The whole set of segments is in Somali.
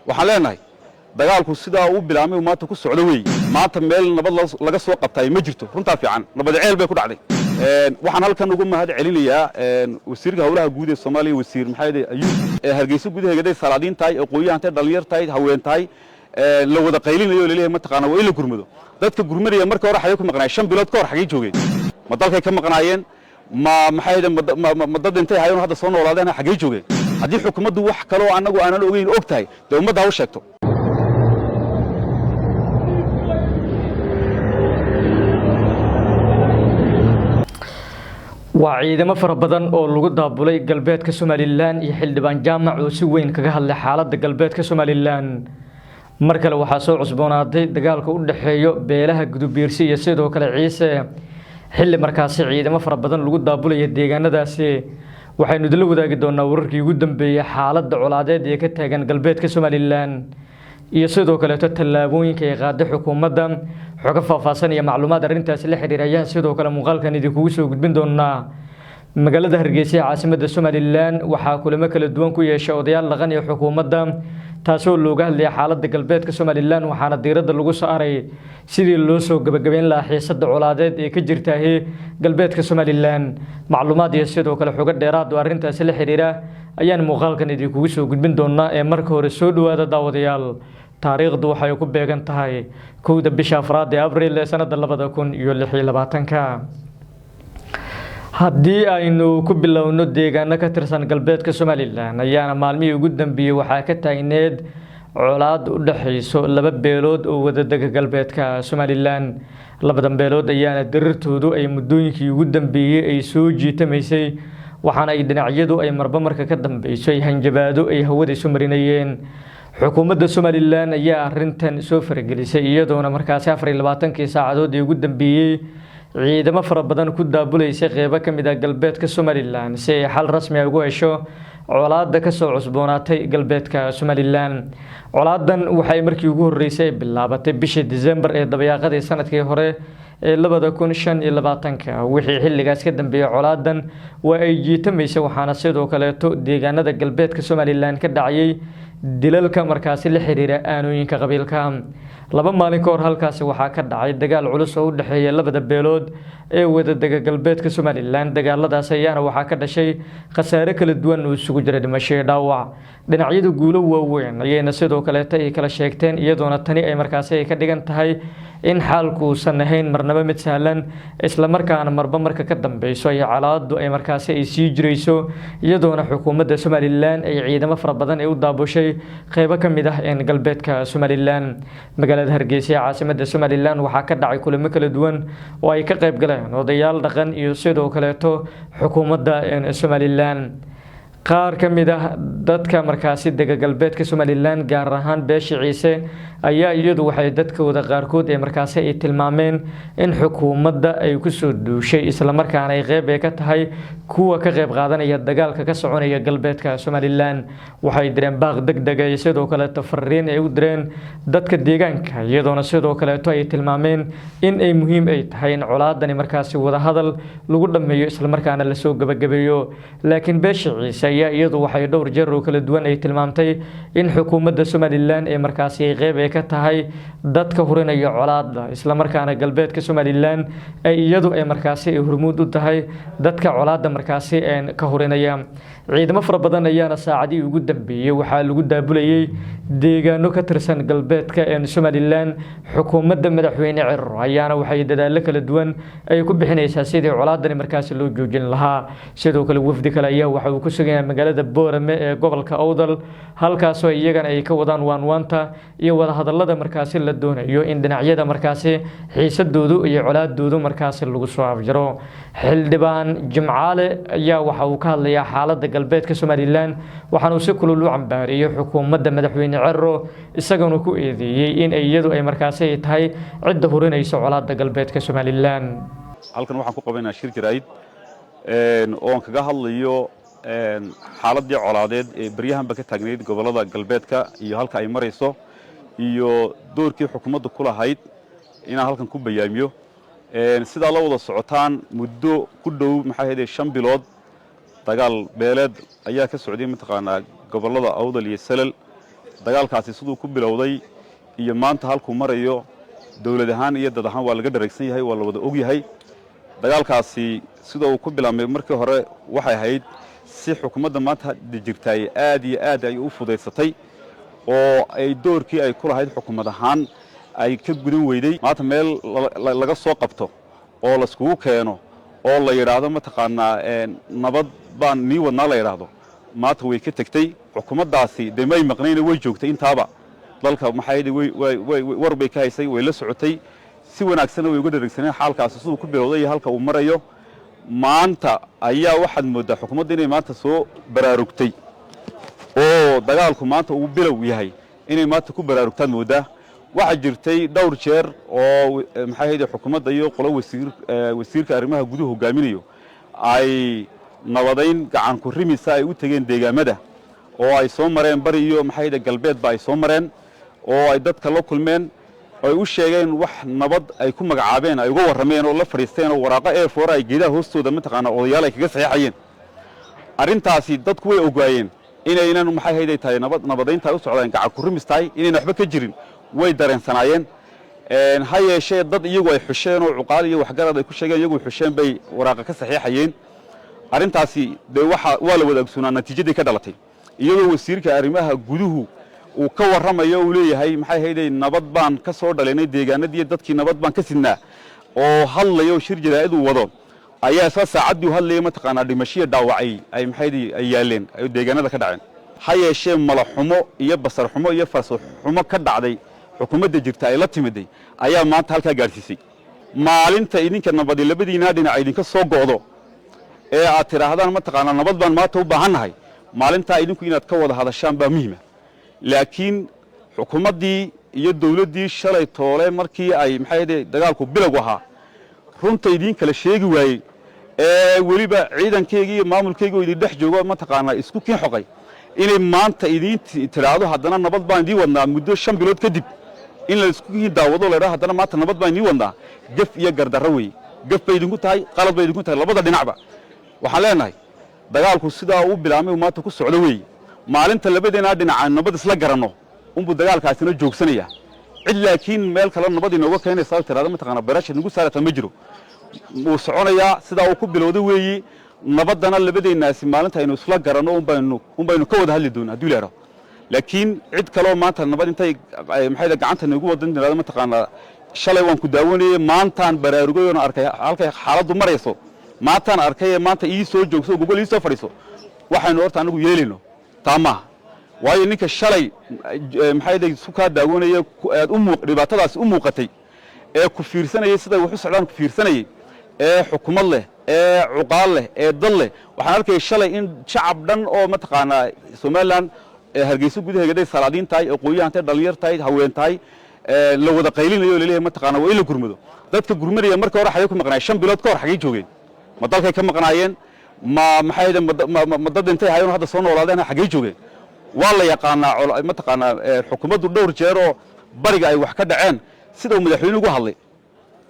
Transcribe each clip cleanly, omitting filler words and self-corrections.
waxaan leenahay dagaalku sidaa uu bilaamay maanta ku socdo weey maanta meel nabad laga soo qabtay ma jirto runta fiican nabad ceel bay ku dhacday waxaan halkan ugu mahad celinayaa wasiirka hawlaha guud ee Soomaaliya wasiir Maxamed Ayuub ee Hargeysa gudaheeda salaadiin tahay aqoonyahanka dhalinyar tahay haween tahay la wada qaylinayo leeyahay ma taqaan waa in la gurmado dadka gurmadaya marka hore xayay ku maqnaayeen 5 bilood ka hor xagee joogeen ma dalkay ka maqnaayeen ma dad intay hayeen hadda soo noolaadeen xagee joogeen haddii xukuumaddu wax kale oo anagu aanan ogeyn og tahay dee ummadda ha u sheegto waa ciidamo fara badan oo lagu daabulay galbeedka Soomaaliland iyo xildhibaan jaamac oo si weyn kaga hadlay xaaladda galbeedka Soomaaliland mar kale waxaa soo cusboonaaday dagaalka u dhaxeeyo beelaha Gudubiirsi iyo sidoo kale Ciise xilli markaasi ciidamo fara badan lagu daabulay deegaanadaasi waxaynu idin la wadaagi doonaa wararkii ugu dambeeyay xaaladda colaadeed ee ka taagan galbeedka Soomaaliland iyo sidoo kale tallaabooyinka ay qaaday xukuumadda xoga faahfaahsan iyo macluumaad arintaas la xiriiraya sidoo kale muuqaalkan idinku soo gudbin doonaa magaalada Hargeysa caasimadda Soomaaliland waxaa kulamo kala duwan ku yeeshay odayaal dhaqan iyo xukuumadda taasoo looga hadlay xaaladda galbeedka Soomaaliland waxaana diiradda lagu saaray sidii loo soo gabagabeyn lahaa xiisadda colaadeed ee ka jirta galbeedka Soomaaliland macluumaad iyo sidoo kale xoga dheeraad oo arintaas la xiriira ayaan muuqaalkan idinku soo gudbin doonaa ee marka hore soo dhawaada daawadayaal taariikhdu waxay ku beegan tahay 1 bisha Afraad ee Abriil ee sanadda 2026 haddii aynu ku bilowno deegaano ka tirsan galbeedka Soomaaliland ayaana maalmihii ugu dambeeyay waxaa ka taagneed colaad u dhaxayso laba beelood oo wada dega galbeedka Soomaaliland labadan beelood ayaana dirirtoodu ay muddooyinkii ugu dambeeyay ay soo jiitamaysay waxaana ay dhinacyadu ay marba marka ka dambeysay hanjabaado ay hawada isu marinayeen xukuumadda Soomaaliland ayaa arintan soo faragelisay iyadoona markaasi 24 saacadood ee ugu dambeeyay ciidamo fara badan ku daabulaysa qeybo kamid ah galbeedka Soomaaliland si ay xal rasmi ah ugu hesho colaadda ka soo cusboonaatay galbeedka Soomaaliland colaadan waxay markii ugu horeysay bilaabatay bishii December ee dabayaaqadii sanadkii hore ee 2025 wixii xilligaas ka dambeeyay colaadan waa ay jiitamaysay waxaana sidoo kale deegaanada galbeedka Soomaaliland ka dhacay dilalka markaasi la xiriira aanooyinka qabiilka laba maalin ka hor halkaas waxaa ka dhacay dagaal culus oo u dhaxeeya labada beelood ee wada dega galbeedka Soomaaliland dagaaladaas ayaana waxaa ka dhashay khasaare kala duwan oo isugu jira dhimasho iyo dhaawac dhinacyadu guulo waaweyn ayayna sidoo kale ay kala sheegteen iyadoona tani ay markaasi ka dhigan tahay in xaalku uusan ahayn marnaba mid sahlan isla markaana marba marka ka dambeeyso ay calaadu ay markaasi ay sii jirayso iyadoona xukuumadda Soomaaliland ay ciidamo fara badan ay u daabushay qeybo kamid ah ee galbeedka Soomaaliland magaalada Hargeysa caasimadda Soomaaliland waxaa ka dhacay kulamo kala duwan oo ay ka qayb galeen odayaal dhaqan iyo sidoo kale xukuumadda Soomaaliland qaar kamid ah dadka markaasi dega galbeedka Soomaaliland gaar ahaan beesha Ciise ayaa iyadu waxay dadkooda qaarkood ee markaasi ay tilmaameen in xukuumadda ay ku soo duushay isla markaana ay qeyb ka tahay kuwa ka qayb qaadanaya dagaalka ka soconaya galbeedka Soomaaliland waxay direen baaq degdeg ah sidoo kale fariin ay u direen dadka deegaanka iyadoona sidoo kale ay tilmaameen in ay muhiim ay tahay in colaadani markaasi wada hadal lagu dhameeyo isla markaana la soo gabagabeeyo laakiin beesha Ciise ayaa iyadu waxay dhowr jeer oo kala duwan ay tilmaamtay in xukuumadda Soomaaliland ay markaasi qeyb ka tahay dadka hurinaya colaadda isla markaana galbeedka Soomaaliland ay iyadu ay markaasi hormuud u tahay dadka colaadda markaasi ka hurinaya ciidamo fara badan ayaana saacadii ugu dambeeyay waxaa lagu daabulayay deegaano ka tirsan galbeedka Soomaaliland xukuumadda madaxweyne Cirro ayaana waxay dadaalo kala duwan ay ku bixinaysaa sidii colaadani markaasi loo joojin lahaa sidoo kale wafdi kale ayaa waxa uu ku sugan magaalada Boorame ee gobolka Awdal halkaas oo iyagana ay ka wadaan waanwaanta iyo wada hadallada markaasi la doonayo in dhinacyada markaasi xiisadoodu iyo colaadoodu markaasi lagu soo afjaro xildhibaan Jimcaale ayaa waxa uu ka hadlayaa xaaladda galbeedka Soomaaliland waxaana uu si kulul u cambaariyay xukuumadda madaxweyne Cirro isagoo ku eedeeyay in iyadu ay markaasi tahay cid hurinaysa colaadda galbeedka Soomaaliland halkan waxaan ku qabanaa shir jiraayid oo kaga hadlayo xaaladii colaadeed ee baryahan ba ka taagneed gobolada galbeedka iyo halka ay marayso iyo doorkii xukuumaddu ku lahayd inaan halkan ku bayaamiyo sidaa la wada socotaan muddo ku dhow maxay ahayd 5 bilood dagaal beeleed ayaa ka socday mataqaanaa gobolada Awdal iyo Salal dagaalkaasi sidoo ku bilowday iyo maanta halku marayo dawlad ahaan iyo dad ahaan waa laga dhareegsan yahay waa la wada og yahay dagaalkaasi sidoo uu ku bilaabmay markii hore waxay ahayd si xukuumadda maanta jirtay aad iyo aad ay u fudeysatay oo ay doorkii ay ku lahayd xukuumad ahaan ay ka gudan weyday maanta meel laga soo qabto oo la isku keeno oo la yiraahdo mataqaanaa nabad baan nii wadnaa la yiraahdo maanta way ka tagtay xukuumaddaasi deemay maqnayna way joogtay intaaba dalka maxay war bay ka haysay way la socotay si wanaagsan way uga dhareegsaneen xaalkaas sidoo ku bilowday halka uu marayo maanta ayaa waxaad moodaa xukuumadda inay maanta soo baraarugtay oo dagaalku maanta uu bilow yahay inay maanta ku baraarugtaan moodaa waxa jirtay dhowr jeer oo maxay ahayd xukuumadda iyo qolo wasiirka arrimaha gudaha hogaaminayo ay nabadayn gacan ku rimisa ay u tageen deegaamada oo ay soo mareen bari iyo maxay ahayd galbeedba ay soo mareen oo ay dadka la kulmeen ay u sheegeen wax nabad ay ku magacaabeen ay uga warameen oo la fariisteen oo waraaqo A4 ay geedaha hoostooda mataqaana odayaal ay kaga saxiixayeen arintaasi dadku way ogaayeen inaynan maxay ahayd tahay nabadaynta u socdaan gacan ku rimistaay inayna waxba ka jirin way dareensanaayeen ha yeeshee dad iyagu ay xusheen oo cuqaal iyo waxgarad ay ku sheegeen iyagu xusheen bay waraaqa ka saxiixayeen arintaasi waa la wadaagsanaa natiijadii ka dhalatay iyadoo wasiirka arrimaha guduhu uu ka waramayo uu leeyahay maxay ahayd nabad baan ka soo dhalinay deegaanadii dadkii nabad baan ka sidnaa oo hadlayo shir jiraa'id uu wado ayaa saacadii hadlayay mataqaanaa dhimashiyo dhaawacay ay maxay ay yaaleen ay deegaanada ka dhaceen ha yeeshee malaxumo iyo basar xumo iyo farso xumo ka dhacday xukuumadda jirta ay la timiday ayaa maanta halka gaarsiisay maalinta idinka nabad labadiina dhinac idinka soo go'do ee aad tiraahdaan mataqaanaa nabad baan maanta u baahanahay maalinta idinku inaad ka wada hadashaan baa muhiim laakiin xukuumaddii iyo dawladdii shalay toole markii ay maxay ahayd dagaalku bilowg ahaa runta idin kala sheegi waayay ee waliba ciidankeegii iyo maamulkeegii idin dhex joogo mataqaanaa isku kiin xoqay inay maanta idin tiraado haddana nabad baan idin wadnaa muddo 5 bilood kadib in la isku kiin daawado leeyahay haddana maanta nabad baan idin wadnaa gaf iyo gardarro way gaf bay idinku tahay qalad bay idinku tahay labada dhinacba waxaan leenahay dagaalku sidaa uu bilaabmay maanta ku socdo way maalinta labadeena dhinac nabad isla garanno umbu dagaalkaasina joogsanaya cid laakiin meel kale nabad inooga keenaysa tiraado mataqaanaa barasha nagu saarata ma jiro uu soconaya sidaa uu ku bilowday weeyi nabadana labadeenaasi maalinta aynu isla garanno baynu ka wada hadli doonaa hadii leero laakiin cid kale oo maanta nabad intay maxay gacanta nagu wadan tiraado mataqaanaa shalay waan ku daawanayay maantaan baraarugay oo arkay halka xaaladdu marayso maantaan arkay maanta ii soo joogso Google ii soo fadhiiso waxaynu horta anagu yeelino taama waayo ninka shalay maxay isu ka daawanayay aad u dhibaatadaas u muuqatay ee ku fiirsanayay sida wax u socdaan ku fiirsanayay ee xukuumad leh ee cuqaal leh ee dal leh waxaan arkay shalay in shacab dhan oo mataqaanaa Soomaaliland hargeysa gudaheeda ay salaadiin tahay aqooyahan tahay dhalinyar tahay haween tahay la wada qaylinayo leeyahay mataqaanaa waa ila gurmado dadka gurmadaya marka hore xayay ku maqnaayeen 5 bilood ka hor xagay joogeen ma dalkay ka maqnaayeen ma maxay dad intay hayeen hadda soo noolaadeen xagay joogeen waa la yaqaanaa mataqaanaa xukuumaddu dhowr jeer oo bariga ay wax ka dhaceen sida madaxweynuhu ugu hadlay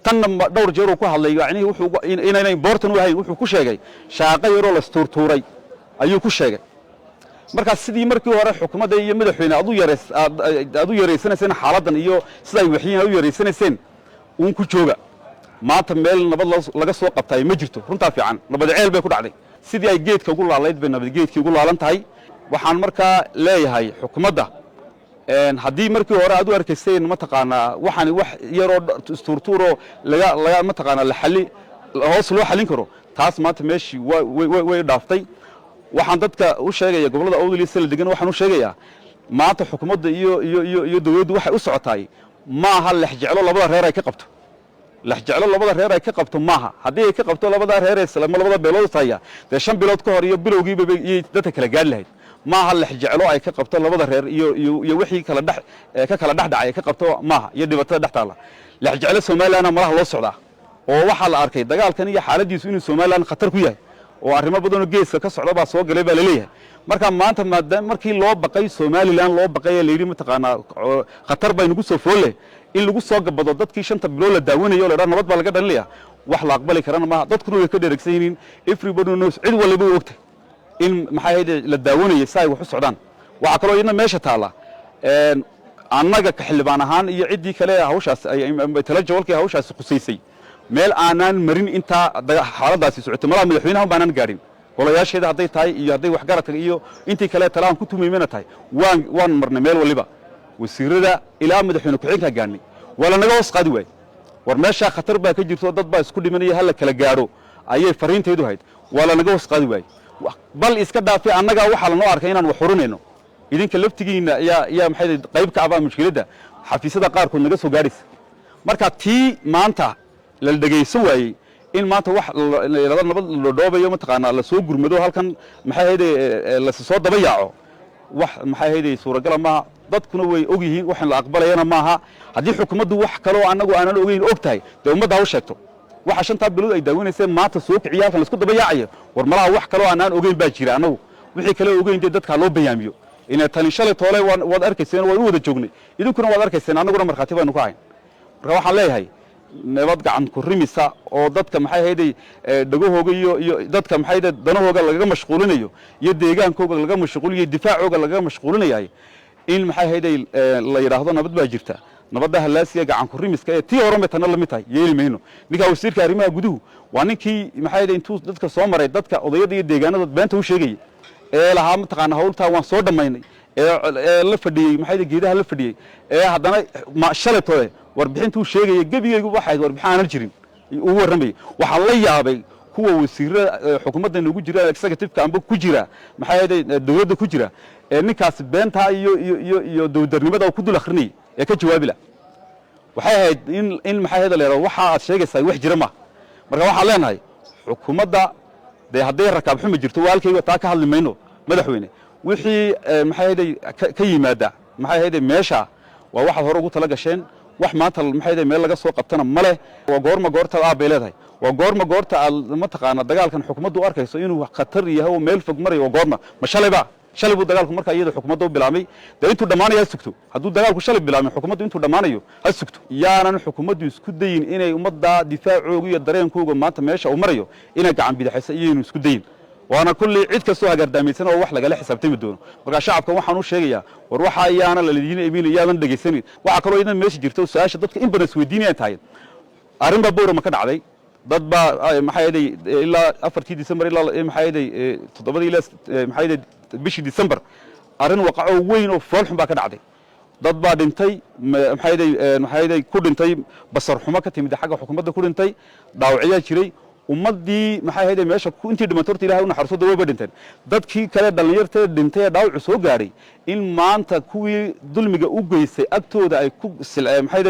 tanna dhowr jeer uu ku hadlay yaani wuxuu inay important u ahayn wuxuu ku sheegay shaqo yar oo la isturtuuray ayuu ku sheegay marka sidii markii hore xukuumadda iyo madaxweyne aad u yareysanayeen xaaladan iyo sida ay waxyiin u yareysanayeen uun ku jooga maanta meel nabad laga soo qabtay ma jirto runta fiican nabad ceel bay ku dhacday sidii ay geedka ugu laalayd bay nabad geedkii ugu laalan tahay waxaan markaa leeyahay xukuumadda haddii markii hore aad u arkayseen mataqaanaa waxaan wax yaroo isturtuuro laga mataqaanaa la xalli hoos loo xalin karo taas maanta meeshii way dhaaftay waxaan dadka u sheegaya gobolada Awdal iyo Salal degan waxaan u sheegayaa maanta xukuumadda iyo dawladdu waxay u socotay ma aha la jeclo labada reer ay ka qabto la jeclo labada reer ay ka qabto maaha haddii ay ka qabto labada reer ee Salal labada beelood taaya 5 bilood ka hor iyo bilowgiiba dadka kala gaar lahayd maaha la jeclo ay ka qabto labada reer iyo wixii kala dhacay ka qabto maaha iyo dhibaatada dhaxtaala la jeclo Soomaaliland malaha loo socdaa oo waxa la arkay dagaalkan iyo xaaladiisu inuu Soomaaliland khatar ku yahay oo arrimo badan oo geeska ka socda baa soo galay baa leeyahay marka maanta maadaama markii loo baqay Soomaaliland loo baqay leeyri mataqaanaa khatar bay nagu soo foolay in lagu soo gabado dadkii shanta bilood la daawanayo la nabad baa laga dhalinaya wax la aqbali karana ma dadkuna way ka dheregsan yihiin everybody knows cid walba way ogtay in maxay ahayd la daawanayo say wax u socdaan waxa kale oo ina meesha taala annaga ka xilbaan ahaan iyo cidii kale hawshaas ay tala jawalkii hawshaas qusaysay meel aanan marin inta xaaladaasi socotay malaha madaxweynaha baanan gaarin golayaasheeda haday tahay iyo haday wax garadka iyo intii kale talaan ku tumeeyna tahay waan marnay meel waliba wasiirada ilaa madaxweyne ku xigeenka gaarnay wala naga hoos qaadi waay war meesha khatar baa ka jirto dad baa isku dhimanaya hal kala gaaro ayay fariinteedu hayd wala naga hoos qaadi waay bal iska dhaafay annaga waxa la noo arkay inaan wax xurinayno idinka laftigiina yaa maxay qayb ka ah mushkiladda xafiisyada qaar kood naga soo gaadhis marka tii maanta la dhageysan waayay in maanta wax la nabad loo dhoobayo ma taqaana la soo gurmado halkan maxay ahayd la soo daba yaaco wax maxay ahayd suuragal ma dadkuna way og yihiin waxaan la aqbalayna maaha hadii xukuumaddu wax kale oo anagu aanan ogeyn ogtahay de ummadda u sheegto waxa shanta bilood ay daawanayeen maanta soo kiciya halkan isku daba yaacayo war malaha wax kale oo aanan ogeyn baa jira anagu wixii kale ogeyn dadka loo bayaamiyo in tan shalay toole wad arkayseen way u wada joognay idinkuna wad arkayseen anaguna marxaati baynu ku hayn marka waxaan leeyahay nabad gacan ku rimisa oo dadka maxay ahayd dhagahooga iyo dadka maxay ahayd danahooga laga mashquulinayo iyo deegaankooga laga mashquuliyo difaacooga laga mashquulinayo in maxay ahayd la yiraahdo nabad baa jirta nabadda halaasiga gacan ku rimiska ee tii hore meetana la mid tahay yeelimayno ninka wasiirka arrimaha guduhu waa ninkii maxay ahayd intuu dadka soo maray dadka odayada iyo deegaanada beenta u sheegay lahaa ma taqaan hawlta waan soo dhamaynay la fadhiyay maxay geedaha la fadhiyay haddana shalay toole warbixintu sheegay gabigaygu waxay warbixin jirin uu waramay waxa la yaabay kuwa wasiirada xukuumadda ugu jira executive-ka amba ku jira maxay ahayd dawladda ku jira ninkaas beenta iyo dowladnimada ku dul akhrinay ee ka jawaabi la waxay ahayd in maxay ahayd leeyahay waxa aad sheegaysaa wax jira ma marka waxa leenahay xukuumadda de haday rakaab xuma jirto walkayga taa ka hadli mayno madaxweyne wixii maxay ahayd ka yimaada maxay ahayd meesha waa waxa hore ugu tala gasheen wax maanta maxay ahayd meel laga soo qabtana male waa goorma goorta aad beeleedahay waa goorma goorta ma taqaana dagaalkan xukuumaddu arkayso inuu khatar yahay oo meel fog marayo goorma ma shalay buu dagaalku marka iyada xukuumaddu bilaamay de intuu dhamaanayo sugto haduu dagaalku shalay bilaamay xukuumaddu intuu dhamaanayo ha sugto yaanan xukuumaddu isku dayin inay ummadda difaacooga iyo dareenkooga maanta meesha uu marayo inay gacan bidaxaysa iyo inuu isku dayin waana kulli cid kastoo hagardaameysan oo wax laga la xisaabtami doono marka shacabka waxaan u sheegayaa war waxa ayaana la leedin eemin yaadan dhageysanin waxa kale oo idan meesha jirto su'aasha dadka in badan isweydiinayaan tahay arrin baa boorama ka dhacday dad baa maxay ahayd ilaa 4 December ilaa maxay ahayd 7 ilaa maxay ahayd bishii December arrin waqaco weyn oo fool xun baa ka dhacday dad baa dhintay maxay ahayd ku dhintay basar xumo ka timid xagga xukuumadda ku dhintay dhaawacyo jiray ummadii maxay ahayd meesha ku intii dhimantoorta Ilaahay u naxariisto way dhinteen dadkii kale dhalinyarta dhintay dhaawac soo gaaray in maanta kuwii dulmiga u geysay agtooda ay ku maxay ahayd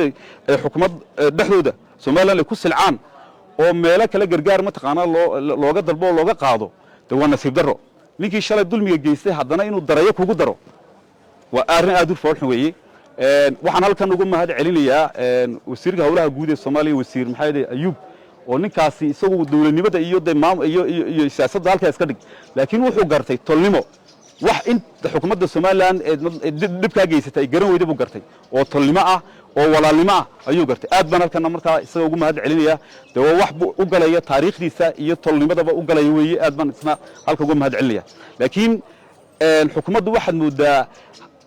xukuumad dhaxdooda Soomaaliland ku silcaan oo meelo kale gargaar ma taqaana looga dalbo looga qaado waa nasiib daro ninkii shalay dulmiga geystay haddana inuu darayo kugu daro waa arrin aad u fool xun weeye waxaan halkan ugu mahad celinayaa wasiirka hawlaha guud ee Soomaaliya wasiir maxay ahayd Ayub oo ninkaasi isagu dawladnimada iyo iyo siyaasadda halka iska dhig laakiin wuxuu gartay tolnimo wax in xukuumadda Soomaaliland dib ka geysatay garan weyday buu gartay oo tolnimo ah oo walaalnimo ah ayuu gartay aad baan halkan markaa isaga ugu mahad celinaya de wax u galaya taariikhdiisa iyo tolnimadaba u galaya weeye aad baan isna halka ugu mahad celinaya laakiin xukuumaddu waxaad moodaa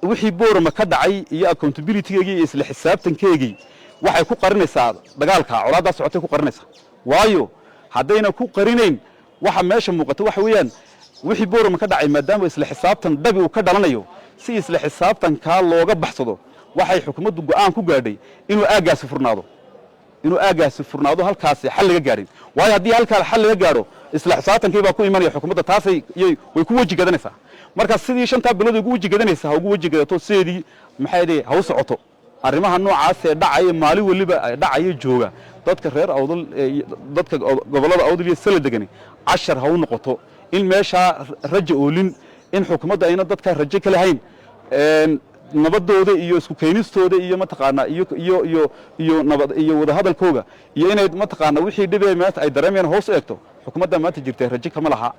wixii boorama ka dhacay iyo accountability-geega iyo isla xisaabtankeegii waxay ku qarinaysaa dagaalka colaadda socotay ku qarinaysaa waayo haddayna ku qarinayn waxa meesha muuqata waxa weeyaan wixii boorama ka dhacay maadaama isla xisaabtan dhabi uu ka dhalanayo si isla xisaabtanka looga baxsado waxay xukuumaddu go'aan ku gaadhay inuu aagaasi furnaado halkaas xal laga gaarin waayo haddii halkaa xal laga gaaro isla xisaabtankii baa ku imanaya xukuumadda taasay way ku waji gadanaysaa marka sidii shanta bilood ugu waji gadanaysaa ugu waji gadato sidii maxay ahayd haw socoto arrimaha noocaas ee dhacay maali waliba dhacay jooga dadka reer awdal dadka gobolada awdal iyo sala degani 10 haw noqoto in meesha rajo oolin in xukuumadda ayna dadka rajo kale hayn nabadooda iyo isku keenistooda iyo ma taqaana iyo nabad iyo wada hadalkooga iyo inay ma taqaana wixii dhibay maanta ay dareemayaan hoos eegto xukuumadda maanta jirtay rajo kama laha